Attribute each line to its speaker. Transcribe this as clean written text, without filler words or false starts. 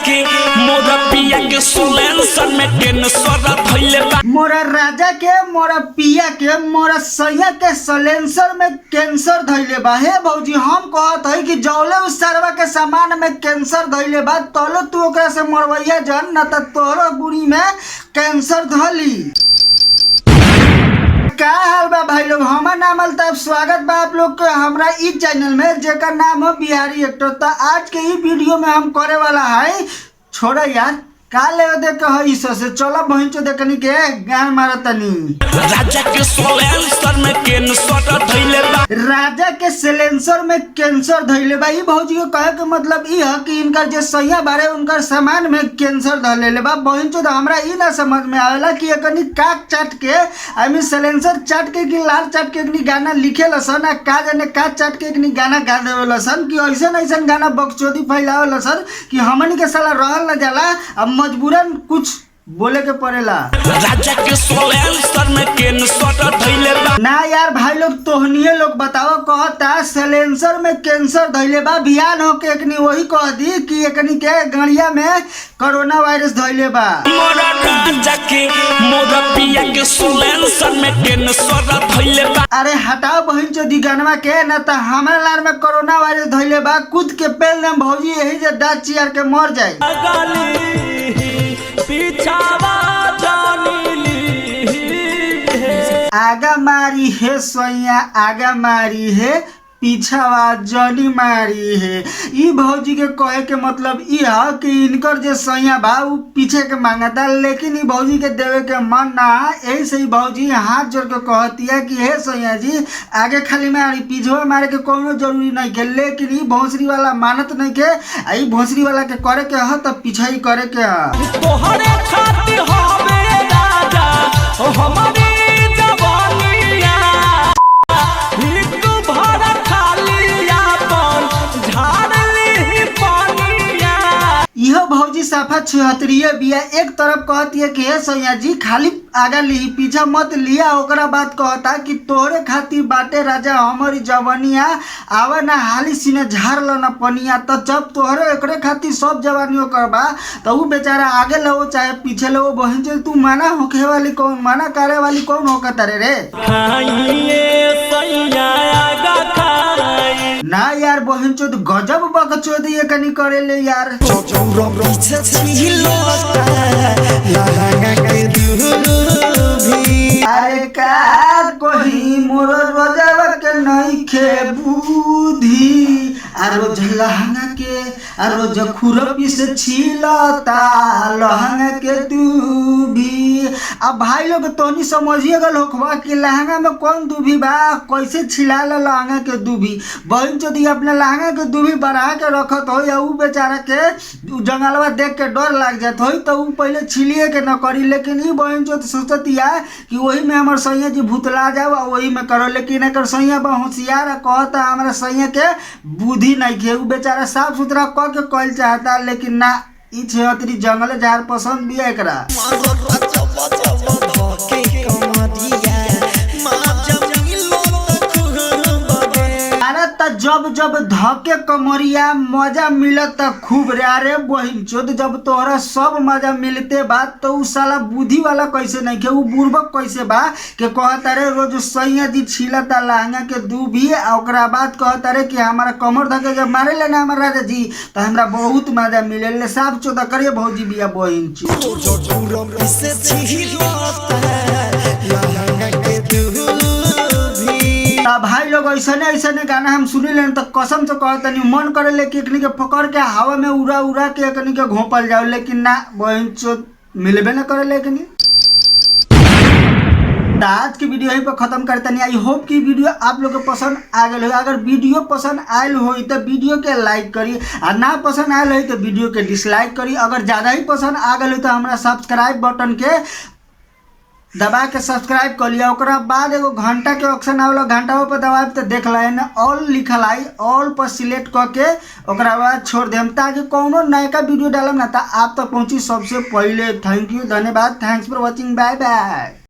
Speaker 1: के मोरा पिया के सोलेंसर में कैंसर धइले बा।
Speaker 2: मोरा राजा के मोरा पिया के मोरा सैया के सलेंसर में कैंसर धइले बा। हे भौजी हम कहत हई कि जौले उस सरवा के सामान में कैंसर धइले बा तोलो तू ओकरा से मरवैया जन न त तोरो बुढ़ी में कैंसर धली। क्या हाल बा भाई लोग, हमार नाम अल्ताफ, स्वागत बा आप लोग के हमरा इस चैनल में जेकर नाम है बिहारी एक्टर। तो आज के ई वीडियो में हम करे वाला है छोड़ा यार का ले दे कह से चलो बहन चो देखनी के गान मारतनी।
Speaker 1: राजा के सोलेंसर में कैंसर धइले बा।
Speaker 2: राजा के सिलेंसर में कैंसर धइले बा। ई भौजी के कहे के मतलब ई है कि इनकर जे सैया बारे उनकर सामान में कैंसर धइले बा। बहन चो हमरा ई ना समझ में आवेला कि एकनी काक चाट के आई मीन सिलेंसर चाट के कि लाल चाट के एकनी गाना लिखे लसन आ का जाने का चाट के एकनी गाना गा देवे लसन कि ऐसन ऐसन गाना बकचोदी फैलावे लसन कि हमनी के साला रहल न जाला अब मजबूरन कुछ बोले के पड़ेला।
Speaker 1: राजा के सोलेंसर में कैंसर धइले बा।
Speaker 2: ना यार भाई लोग तोहनिए लोग बताओ कहता सिलेंसर में कैंसर धइले बा। बिहान हो के एकनी वही कह दी कि एकनी के गड़िया में कोरोना वायरस धइले बा।
Speaker 1: मोरा राजा के मोरा पिया के सोलेंसर में कैंसर धइले बा।
Speaker 2: अरे हटाओ बहन चो दी गनवा के न त हमरा लार में कोरोना वायरस धइले बा। कूद के पेल दम भौजी यही जे दांत चियार के मर जाए। आगा मारी है सोया आगा मारी है पीछावा जनी मारी है। ई भौजी के कहे के मतलब ई है कि इनकर जे सैया बा उ पीछे के मांगता लेकिन ई भौजी के देवे के मन ना। यही से भौजी हाथ जोड़ के कहती है कि हे सैया जी आगे खाली मारी पीछे मारे के कोनो जरूरी नहीं के। लेकिन ई भोसरी वाला मानत नहीं के। ई भोसरी वाला के करे के है तो पीछे ही करे के है।
Speaker 1: तोहरे खातिर हवे राजा ओ हमारी जवानिया एक भरा खाली अपन झाड़ ली पानिया।
Speaker 2: इहो भौजी साफा छिहत्तरिये बिया। एक तरफ कहती है कि हे सैया जी खाली आगा ली पीछा मत लिया, ओकरा बात कहता कि तोहरे खातिर बाटे राजा हमारी जवानिया आवा ना हाली सीने झाड़ लो ना पनिया। तो जब तोहरे एकरे खातिर सब जवानियों करबा तो उ बेचारा आगे लो चाहे पीछे लो। बहन जो तू मना होखे वाली कौन मना करे वाली कौन होका तारे रे। ना यार बहन चोद गजब बकचोदी ये कनी करे ले यार। अरे का कोही मोर रोजावा के नहीं खे बुद्धि आरो लहंगा के आरो खुरपी से छीलता लहंगा के दूभी। अब भाई लोग तोनी समझिए गल होखबा कि लहंगा में कौन दूभी बा कैसे छिला लहंगा के दूभी। बहन चोदी अपने लहंगा के दूभी बढ़ा के रखत हो या उ बेचारा के जंगलवा देख के डर लग जात हो तो उ पहले छिलिए के न करी। लेकिन ई बहन चोद सोचतिया कि वही में हमार सैया जी भूतला जाओ वही में करो। लेकिन एकर सैया बा होशियार कहता हमारा सैया के बुद्धि नहीं के। उ बेचारा साफ सुथरा क के कइल चाहता लेकिन ना ई छिहत्तरी जंगल झाड़ पसंद भी है एकरा। जब जब धके कमरिया मजा मिलत खूब रे। अरे बहिन चोद जब तोहरा सब मजा मिलते बा तो उ साला बुद्धि वाला कैसे नहीं के उ बुर्बक कैसे बा के कहता रे रोज सैया दी छिलता लहंगा के दूभी आ ओकरा बाद कहता रे कि हमारा कमर धके जब मारे ले ना हमारा राजा जी तो हमरा बहुत मजा मिले ले। साफ चोदा करिए भौजी बिया बहिन भाई लोग ऐसने ऐसने गाना हम सुनी लेन तो कसम से कहतनी मन करे ले कि एकनी के पकड़ के हवा में उड़ा उड़ा के एकनी के घोपल जाओ। लेकिन ना बहन चो मिलबे ना करे लेकिन। आज की वीडियो यहीं पर खत्म करते नहीं। आई होप कि वीडियो आप लोग को पसंद आ गए हो। अगर वीडियो पसंद आयल हो तो वीडियो के लाइक करी और ना पसंद आयल हो तो वीडियो के डिसलाइक करी। अगर ज़्यादा ही पसंद आ गए हो तो हमारा सब्सक्राइब बटन के दबा के सब्सक्राइब कर लिया। ओकरा बाद एगो घंटा के ऑप्शन आवेला घंटा पर दबाए तो देख लेना ऑल लिखल आई ऑल पर सिलेक्ट करके ओकरा बाद छोड़ देम ताकि कोनो नया वीडियो डालम ना तो आप तक पहुंची सबसे पहले। थैंक यू धन्यवाद। Thanks for watching. Bye by.